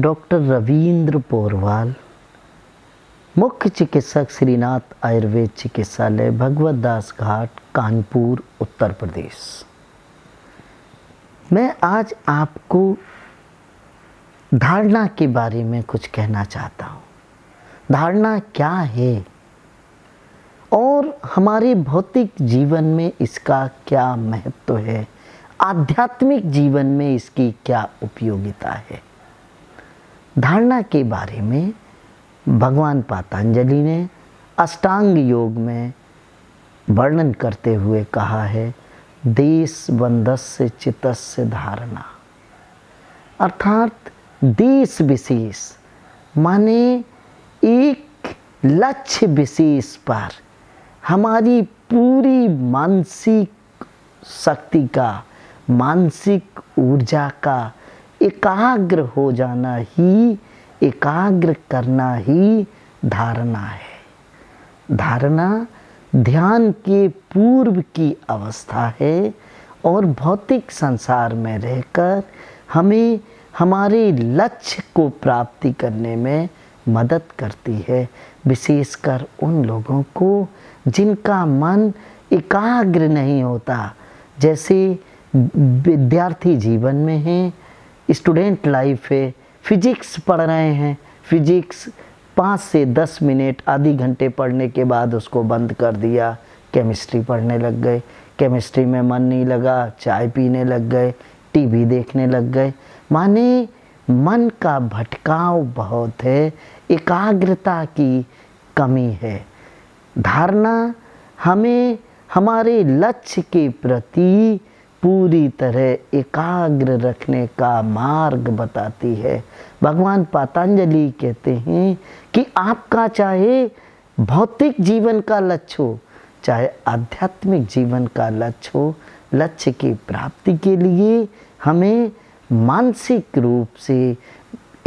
Doctor Ravindra Porwal, मुख्य चिकित्सक श्रीनाथ आयुर्वेद चिकित्सालय, भगवत दास घाट, कानपुर, उत्तर प्रदेश। मैं आज आपको धारणा के बारे में कुछ कहना चाहता हूँ। धारणा क्या है और हमारे भौतिक जीवन में इसका क्या महत्व है, आध्यात्मिक जीवन में इसकी क्या उपयोगिता है। धारणा के बारे में भगवान पतंजलि ने अष्टांग योग में वर्णन करते हुए कहा है, देश बंधस्य चित्तस्य धारणा। अर्थात देश विशेष माने एक लक्ष्य विशेष पर हमारी पूरी मानसिक शक्ति का, मानसिक ऊर्जा का एकाग्र हो जाना ही, एकाग्र करना ही धारणा है। धारणा ध्यान के पूर्व की अवस्था है और भौतिक संसार में रहकर हमें हमारे लक्ष्य को प्राप्ति करने में मदद करती है। विशेषकर उन लोगों को जिनका मन एकाग्र नहीं होता, जैसे विद्यार्थी जीवन में है, स्टूडेंट लाइफ है, फिजिक्स पढ़ रहे हैं, फिजिक्स 5 से 10 मिनट आधी घंटे पढ़ने के बाद उसको बंद कर दिया, केमिस्ट्री पढ़ने लग गए, केमिस्ट्री में मन नहीं लगा, चाय पीने लग गए, टीवी देखने लग गए। माने मन का भटकाव बहुत है, एकाग्रता की कमी है। धारणा हमें हमारे लक्ष्य के प्रति पूरी तरह एकाग्र रखने का मार्ग बताती है। भगवान पतंजलि कहते हैं कि आपका चाहे भौतिक जीवन का लक्ष्य हो, चाहे आध्यात्मिक जीवन का लक्ष्य हो, लक्ष्य की प्राप्ति के लिए हमें मानसिक रूप से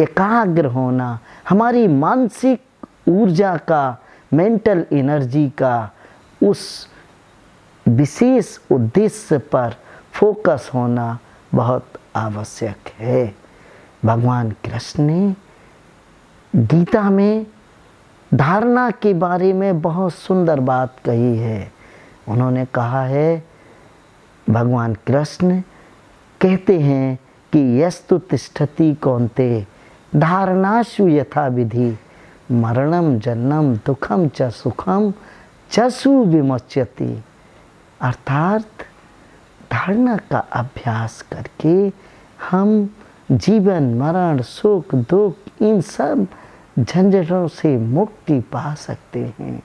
एकाग्र होना, हमारी मानसिक ऊर्जा का, मेंटल एनर्जी का उस विशेष उद्देश्य पर फोकस होना बहुत आवश्यक है। भगवान कृष्ण ने गीता में धारणा के बारे में बहुत सुंदर बात कही है। उन्होंने कहा है, भगवान कृष्ण कहते हैं कि यस्तु तिष्ठति कौन्तेय धारणासु यथा विधि मरणम जन्मम दुखम च सुखम चसु विमुच्यति। अर्थात धारणा का अभ्यास करके हम जीवन, मरण, सुख, दुख इन सब झंझटों से मुक्ति पा सकते हैं।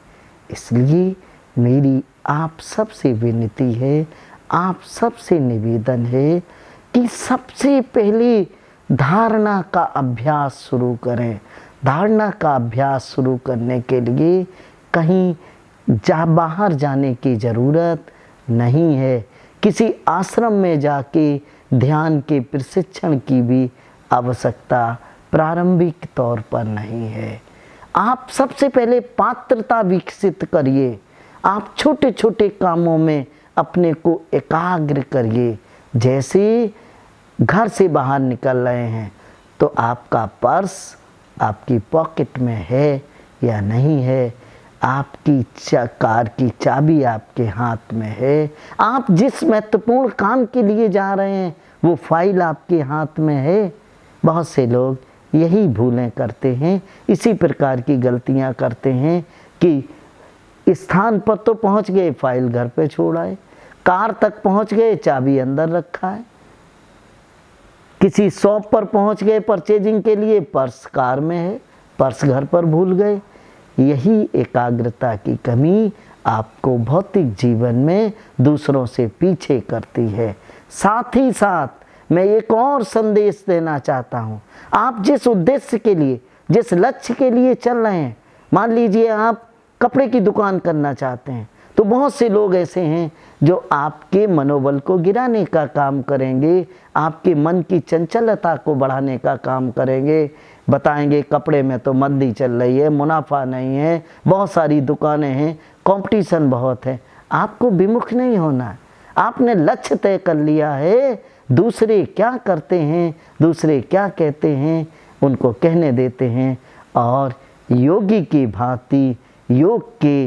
इसलिए मेरी आप सबसे विनती है, आप सबसे निवेदन है कि सबसे पहले धारणा का अभ्यास शुरू करें। धारणा का अभ्यास शुरू करने के लिए कहीं बाहर जाने की ज़रूरत नहीं है। किसी आश्रम में जाके ध्यान के प्रशिक्षण की भी आवश्यकता प्रारंभिक तौर पर नहीं है। आप सबसे पहले पात्रता विकसित करिए। आप छोटे छोटे कामों में अपने को एकाग्र करिए। जैसे घर से बाहर निकल रहे हैं तो आपका पर्स आपकी पॉकेट में है या नहीं है, आपकी कार की चाबी आपके हाथ में है, आप जिस महत्वपूर्ण काम के लिए जा रहे हैं वो फाइल आपके हाथ में है। बहुत से लोग यही भूलें करते हैं, इसी प्रकार की गलतियां करते हैं कि स्थान पर तो पहुंच गए, फाइल घर पे छोड़ आए, कार तक पहुंच गए, चाबी अंदर रखा है, किसी शॉप पर पहुंच गए परचेजिंग के लिए, पर्स कार में है, पर्स घर पर भूल गए। यही एकाग्रता की कमी आपको भौतिक जीवन में दूसरों से पीछे करती है। साथ ही साथ मैं एक और संदेश देना चाहता हूँ। आप जिस उद्देश्य के लिए, जिस लक्ष्य के लिए चल रहे हैं, मान लीजिए आप कपड़े की दुकान करना चाहते हैं, तो बहुत से लोग ऐसे हैं जो आपके मनोबल को गिराने का काम करेंगे, आपके मन की चंचलता को बढ़ाने का काम करेंगे। बताएंगे कपड़े में तो मंदी चल रही है, मुनाफा नहीं है, बहुत सारी दुकानें हैं, कंपटीशन बहुत है। आपको विमुख नहीं होना। आपने लक्ष्य तय कर लिया है, दूसरे क्या करते हैं, दूसरे क्या कहते हैं, उनको कहने देते हैं और योगी की भांति, योग के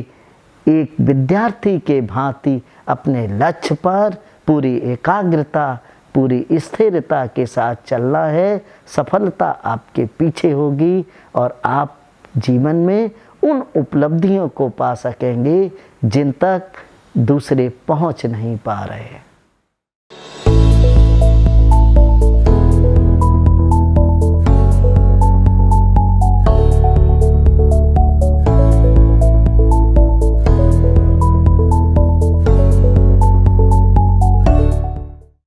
एक विद्यार्थी के भांति अपने लक्ष्य पर पूरी एकाग्रता, पूरी स्थिरता के साथ चलना है। सफलता आपके पीछे होगी और आप जीवन में उन उपलब्धियों को पा सकेंगे जिन तक दूसरे पहुंच नहीं पा रहे हैं।